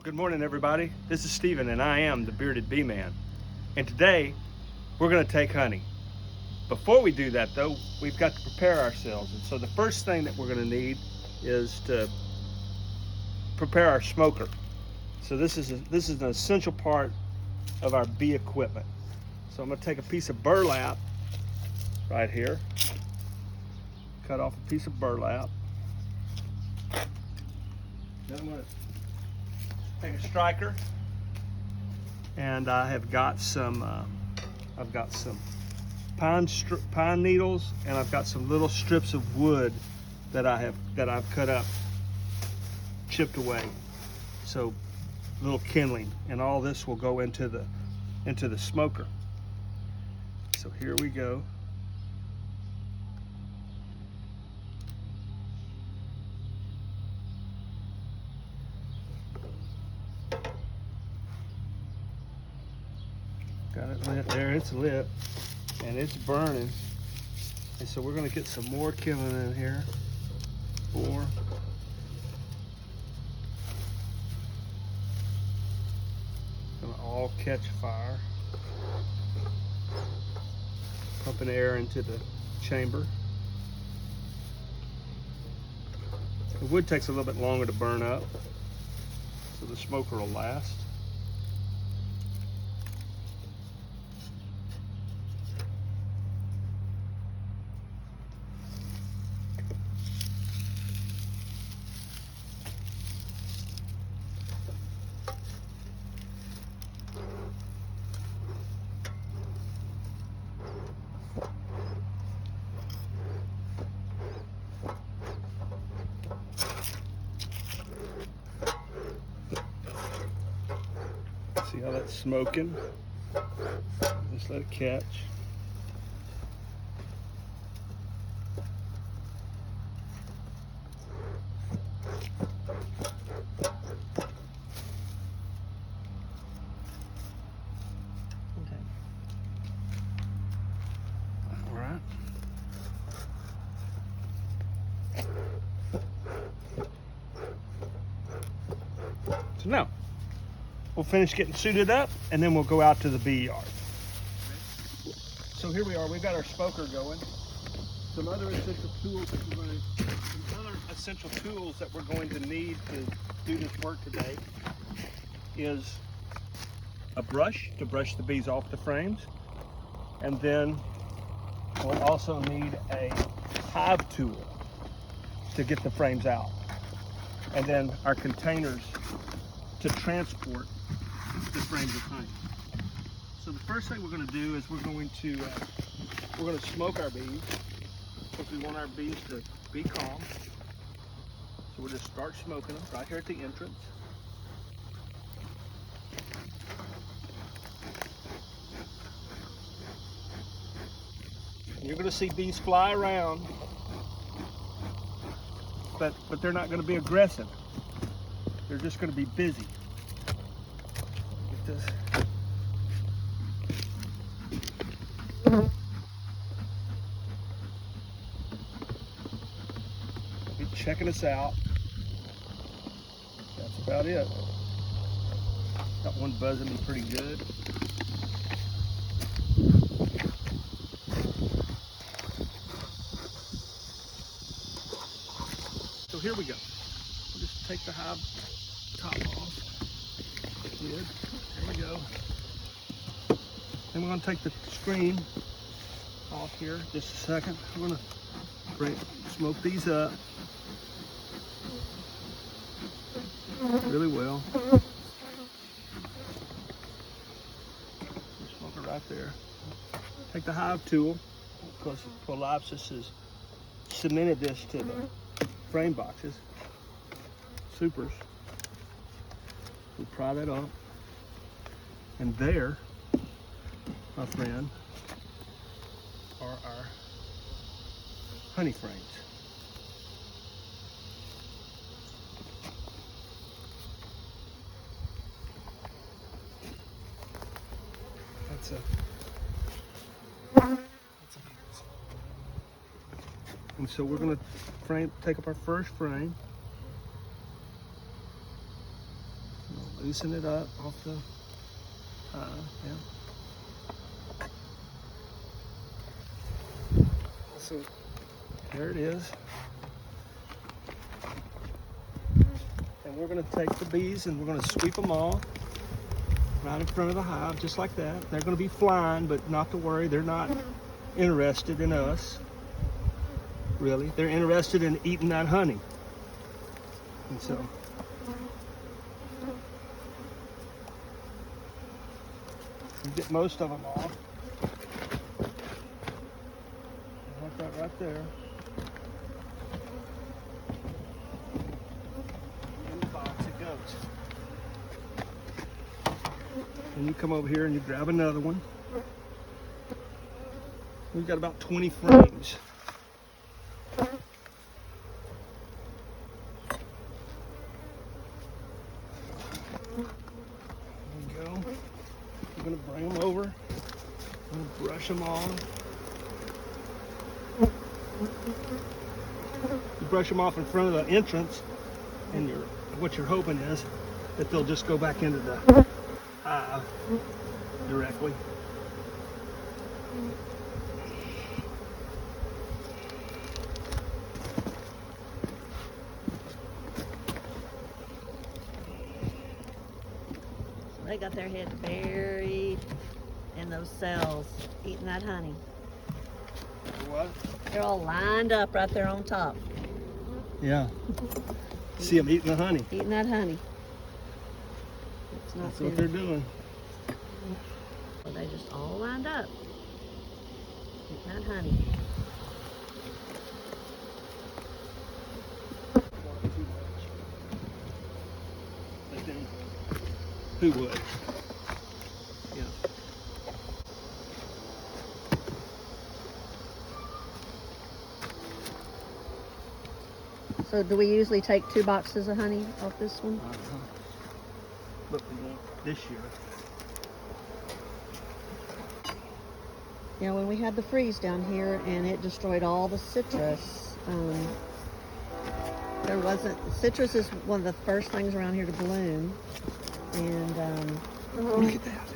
Good morning, everybody. This is Steven, and I am the Bearded Bee Man. And today, we're going to take honey. Before we do that, though, we've got to prepare ourselves. And so the first thing that we're going to need is to prepare our smoker. So this is an essential part of our bee equipment. So I'm going to take a piece of burlap right here. Cut off a piece of burlap. Then I'm going to take a striker, and I have got some pine needles, and I've got some little strips of wood that I've cut up, chipped away. So little kindling, and all this will go into the smoker. So here we go. Got it lit there, it's lit, and it's burning. And so we're gonna get some more kindling in here. 4. Gonna all catch fire. Pumping air into the chamber. The wood takes a little bit longer to burn up, so the smoker will last. See how that's smoking? Just let it catch. Okay. All right. So now, we'll finish getting suited up, and then we'll go out to the bee yard. So here we are. We've got our smoker going. Some other essential tools that we're going to need to do this work today is a brush to brush the bees off the frames, and then we'll also need a hive tool to get the frames out, and then our containers to transport the frames of honey. So the first thing we're going to do is we're going to smoke our bees, because we want our bees to be calm. So we'll just start smoking them right here at the entrance. And you're going to see bees fly around, but they're not going to be aggressive. They're just going to be busy. Get this. Be checking us out. That's about it. Got one buzzing me pretty good. So here we go. We'll just take the hive top off. Good. There we go. Then we're going to take the screen off here just a second. We're going to smoke these up really well. Smoke it right there. Take the hive tool, because Prolapsus has cemented this to the frame boxes, supers. We pry that up, and there, my friend, are our honey frames. That's a and so we're going to take up our first frame. Loosen it up off the, yeah. So there it is. And we're going to take the bees and we're going to sweep them all right in front of the hive, just like that. They're going to be flying, but not to worry. They're not interested in us, really. They're interested in eating that honey. And so you get most of them off. Like that right there. In the box it goes. And you come over here and you grab another one. We've got about 20 frames. I'm going to bring them over. I'm going to brush them off. You brush them off in front of the entrance, and what you're hoping is that they'll just go back into the hive directly. They got their head buried in those cells, eating that honey. What? They're all lined up right there on top. Yeah. See them eating the honey. Eating that honey. That's what they're doing. So they just all lined up, eating that honey. But then, who would? Yeah. So do we usually take 2 boxes of honey off this one? But we won't this year. You know, when we had the freeze down here and it destroyed all the citrus, citrus is one of the first things around here to bloom. And Look at that.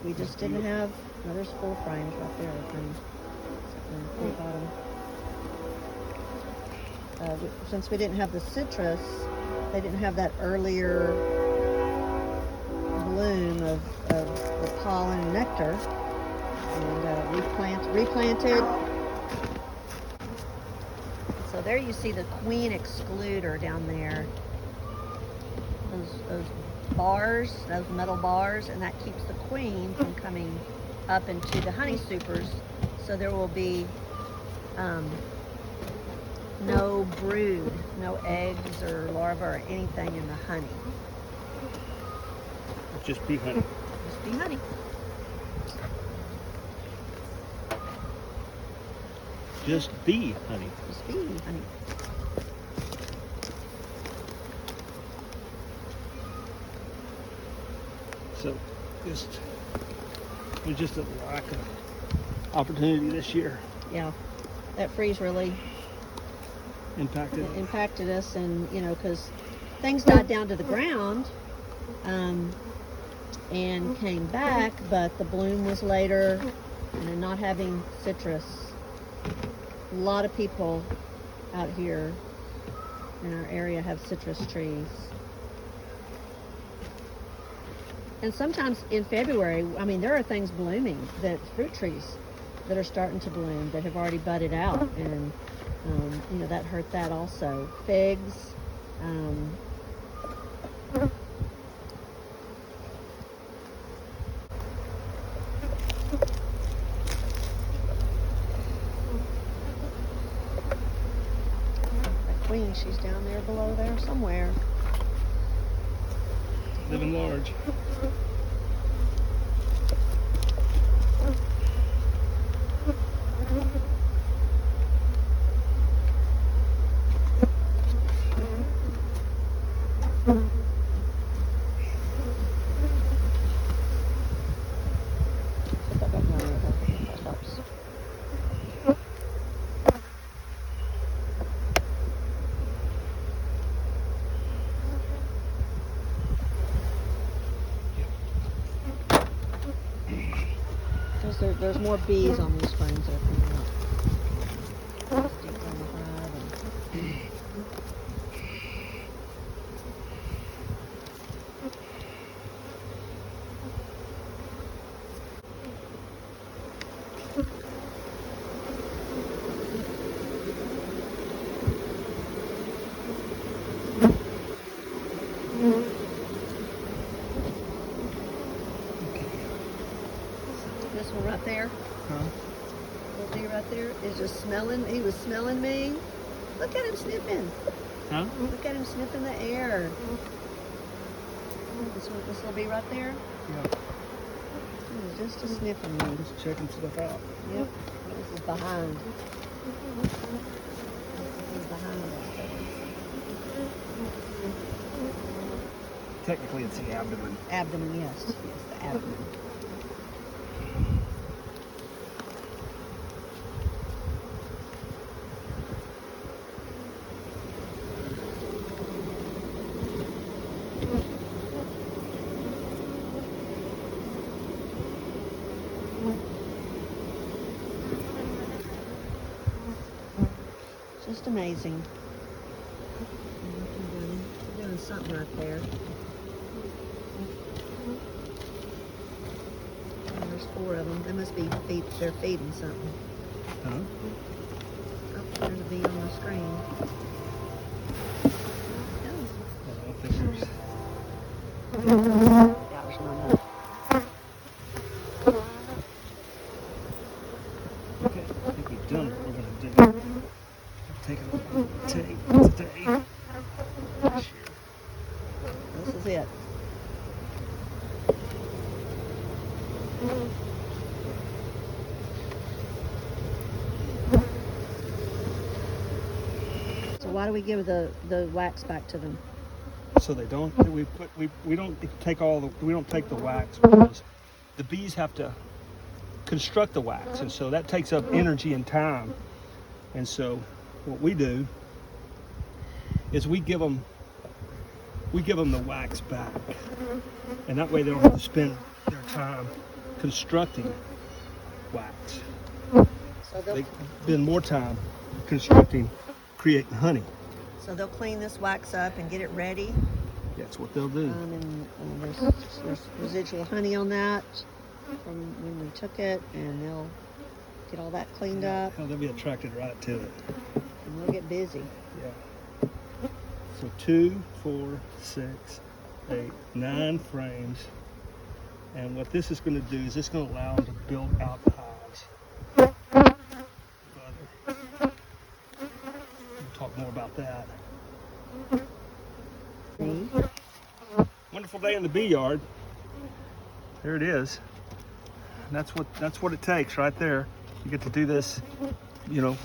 we just didn't have, no, there's 4 frames right there, I think. On the bottom. Since we didn't have the citrus, they didn't have that earlier bloom of the pollen and nectar. And replanted. So there you see the queen excluder down there. Those bars, those metal bars, and that keeps the queen from coming up into the honey supers. So there will be no brood, no eggs or larvae or anything in the honey. Just be honey. Just be honey. Just be honey. Just be honey. So there's just a lack of opportunity this year. Yeah, that freeze really impacted us, and you know, because things died down to the ground and came back, but the bloom was later, and then not having citrus. A lot of people out here in our area have citrus trees. And sometimes in February, I mean, there are things blooming, that fruit trees that are starting to bloom that have already budded out, and you know, that hurt that also. Figs. Queen, she's down there below there somewhere. Living large. because there's more bees on these frames that are coming up. Just deep down the hive and- This one right there, Huh? little bee right there, is just smelling. He was smelling me. Look at him sniffing. Huh? Look at him sniffing the air. This little bee right there, Yeah. he was just sniffing me. Just checking stuff out. Yep. This is behind. This is behind us. Technically, it's the abdomen. Abdomen, yes. Yes, the abdomen. Just amazing. You're doing something right there. Oh, there's 4 of them. They must be they're feeding something. Huh? Oh, there's a bee on the screen. I don't think there's. Yeah, there's one more. Okay, I think we've done what we're gonna do. Take a take today. This is it. So why do we give the wax back to them? So they don't. We don't take we don't take the wax because the bees have to construct the wax, and so that takes up energy and time. And so what we do is we give them the wax back, and that way they don't have to spend their time constructing wax. So they'll They spend more time constructing, creating honey. So they'll clean this wax up and get it ready. That's what they'll do. And there's residual honey on that from when we took it, and they'll get all that cleaned up, Hell, they'll be attracted right to it. and they'll get busy. Yeah. So 2, 4, 6, 8, 9 frames. And what this is going to do is it's going to allow them to build out the hives. We'll talk more about that. See? Wonderful day in the bee yard. There it is. And that's what it takes right there. You get to do this,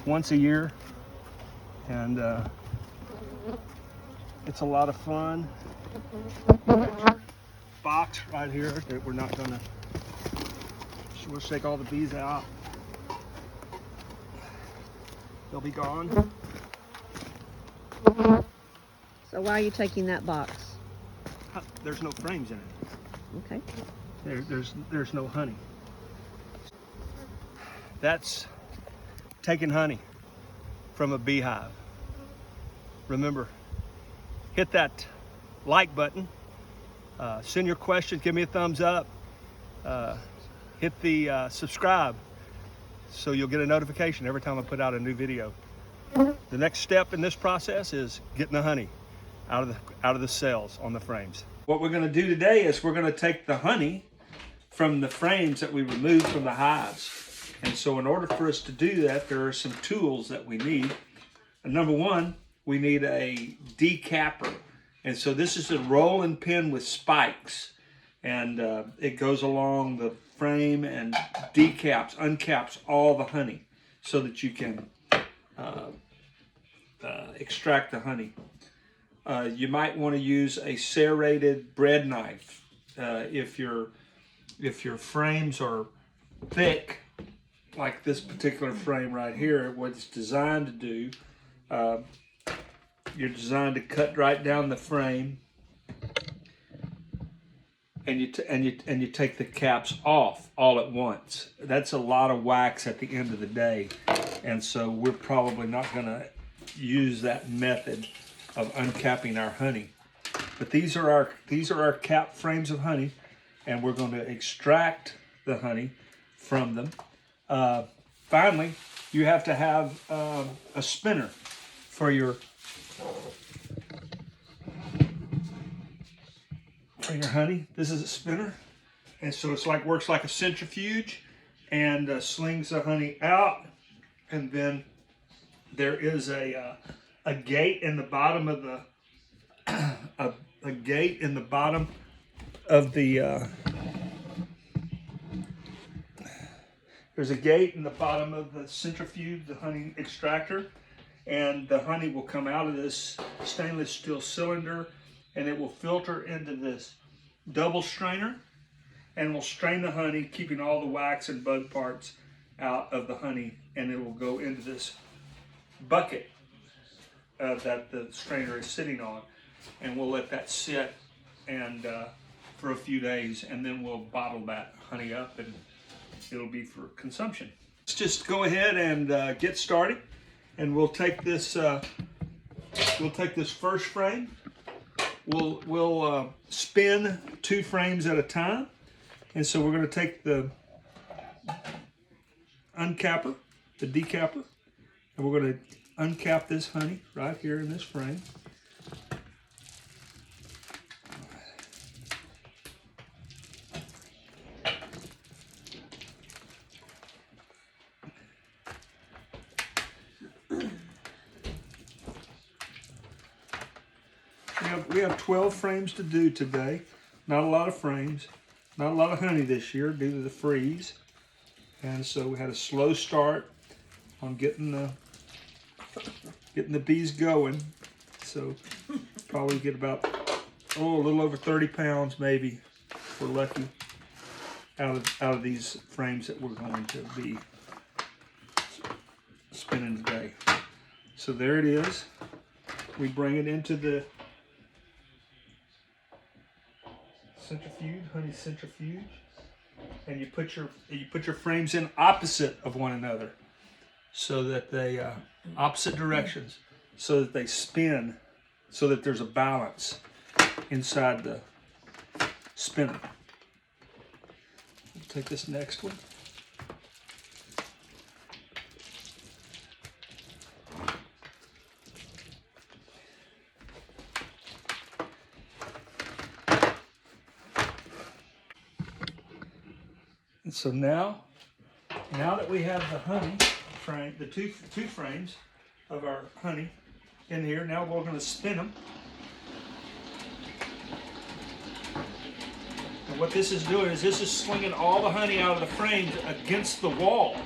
once a year, and it's a lot of fun. Box right here that we're not gonna. We'll shake all the bees out. They'll be gone. So why are you taking that box? There's no frames in it. Okay. There's no honey. That's taking honey from a beehive. Remember, hit that like button. Send your questions. Give me a thumbs up. Hit the subscribe so you'll get a notification every time I put out a new video. The next step in this process is getting the honey out of the cells on the frames. What we're going to do today is we're going to take the honey from the frames that we removed from the hives. And so in order for us to do that, there are some tools that we need. And number one, we need a decapper. And so this is a rolling pin with spikes. And it goes along the frame and uncaps all the honey so that you can extract the honey. You might want to use a serrated bread knife if your frames are thick, like this particular frame right here. What it's designed to do, you're designed to cut right down the frame and you take the caps off all at once. That's a lot of wax at the end of the day, and so we're probably not going to use that method of uncapping our honey. But these are our cap frames of honey, and we're going to extract the honey from them. Finally, you have to have a spinner for your honey. This is a spinner, and so it's like works like a centrifuge, and slings the honey out. And then there is a gate in the bottom of the a gate in the bottom of the there's a gate in the bottom of the centrifuge, the honey extractor, and the honey will come out of this stainless steel cylinder, and it will filter into this double strainer, and will strain the honey, keeping all the wax and bug parts out of the honey, and it will go into this bucket that the strainer is sitting on, and we'll let that sit and for a few days, and then we'll bottle that honey up, and it'll be for consumption. Let's just go ahead and get started, and we'll take this first frame. We'll spin 2 frames at a time, and so we're going to take the uncapper, the decapper, and we're going to uncap this honey right here in this frame. We have 12 frames to do today. Not a lot of frames. Not a lot of honey this year due to the freeze. And so we had a slow start on getting the bees going. So probably get about, a little over 30 pounds maybe, if we're lucky, out of these frames that we're going to be spinning today. So there it is. We bring it into the centrifuge, honey centrifuge, and you put your frames in opposite of one another, so that they opposite directions, so that they spin, so that there's a balance inside the spinner. We'll take this next one. And so now that we have the honey frame, the two frames of our honey in here, now we're going to spin them. And what this is doing is this is slinging all the honey out of the frames against the wall.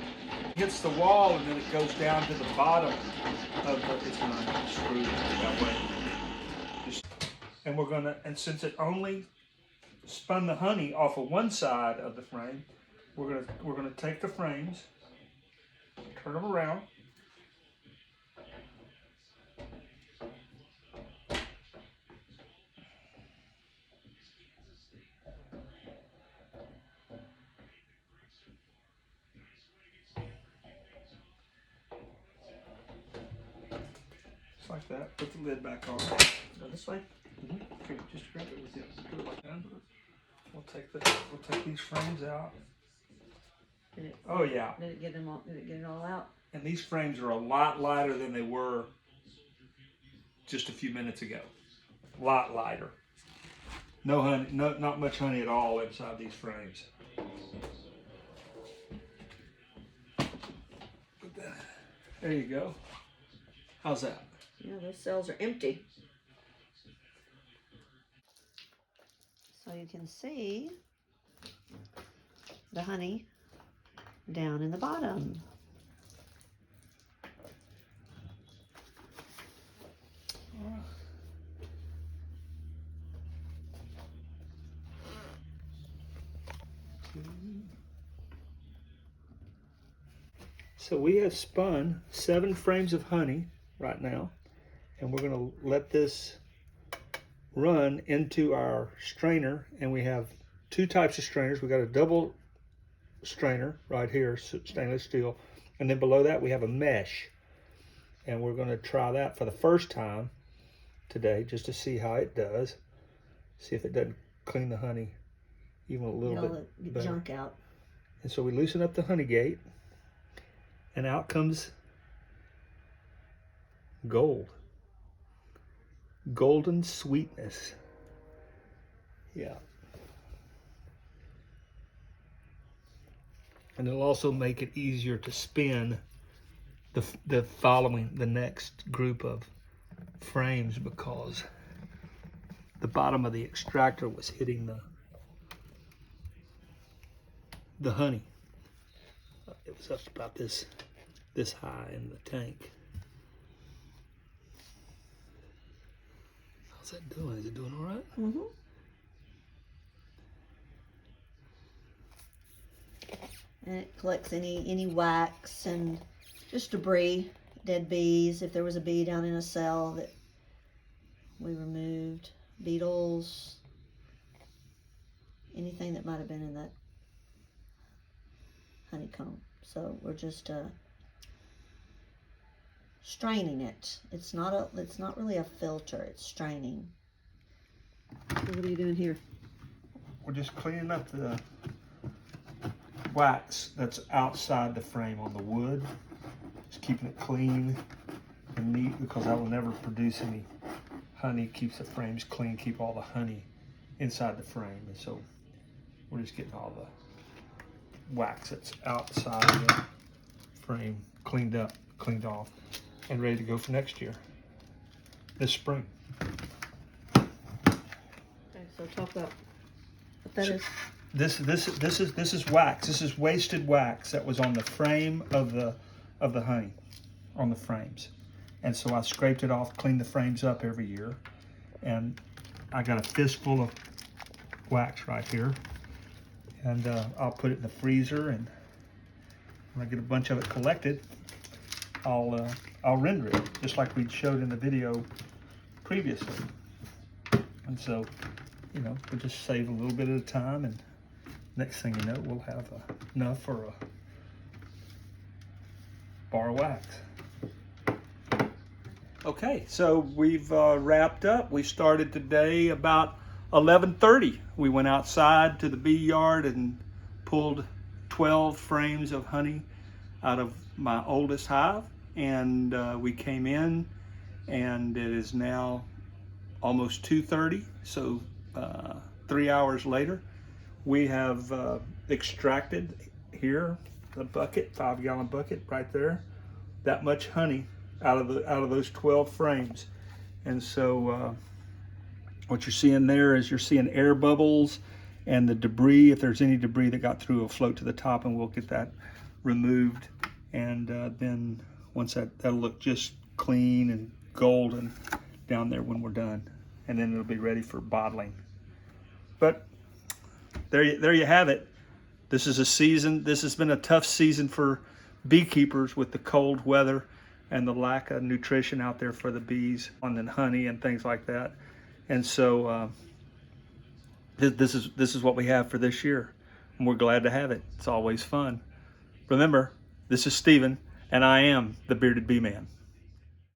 It hits the wall, and then it goes down to the bottom of the, it's not screwed that way. And we're going to, and since it only spun the honey off of one side of the frame, we're gonna take the frames, turn them around, just like that. Put the lid back on. Go this way. Okay, just grab it with you. Put it like that. We'll take these frames out. Oh yeah. Did it get it all out? And these frames are a lot lighter than they were just a few minutes ago. A lot lighter. No honey, not much honey at all inside these frames. There you go. How's that? Yeah, those cells are empty. So you can see the honey down in the bottom. So we have spun 7 frames of honey right now, and we're going to let this run into our strainer, and we have two types of strainers. We got a double strainer right here, stainless steel, and then below that we have a mesh, and we're going to try that for the first time today just to see how it does, see if it doesn't clean the honey even a little bit better. Junk out. And so we loosen up the honey gate, and out comes gold, golden sweetness. Yeah. And it'll also make it easier to spin the next group of frames, because the bottom of the extractor was hitting the honey. It was up about this high in the tank. How's that doing? Is it doing all right? Mm-hmm. And it collects any wax and just debris, dead bees. If there was a bee down in a cell that we removed, beetles, anything that might have been in that honeycomb. So we're just straining it. It's not really a filter. It's straining. So what are you doing here? We're just cleaning up the wax that's outside the frame on the wood. Just keeping it clean and neat, because that will never produce any honey. Keeps the frames clean, keep all the honey inside the frame. And so we're just getting all the wax that's outside the frame cleaned up, cleaned off, and ready to go for next year, this spring. Okay, so talk about what that is. This is wax. This is wasted wax that was on the frame of the honey, on the frames. And so I scraped it off, cleaned the frames up every year, and I got a fistful of wax right here. And I'll put it in the freezer, and when I get a bunch of it collected, I'll render it just like we showed in the video previously. And so, you know, we'll just save a little bit at a time, and next thing you know, we'll have enough for a bar of wax. Okay, so we've wrapped up. We started today about 11:30. We went outside to the bee yard and pulled 12 frames of honey out of my oldest hive, and we came in, and it is now almost 2:30, so 3 hours later. We have extracted here the bucket, 5-gallon bucket right there, that much honey out of those 12 frames. And so what you're seeing there is you're seeing air bubbles, and the debris, if there's any debris that got through, will float to the top, and we'll get that removed. And then once that'll look just clean and golden down there when we're done, and then it'll be ready for bottling. But there you have it. This is a season. This has been a tough season for beekeepers with the cold weather and the lack of nutrition out there for the bees, and then honey and things like that. And so this is what we have for this year, and we're glad to have it. It's always fun. Remember, this is Stephen, and I am the Bearded Bee Man.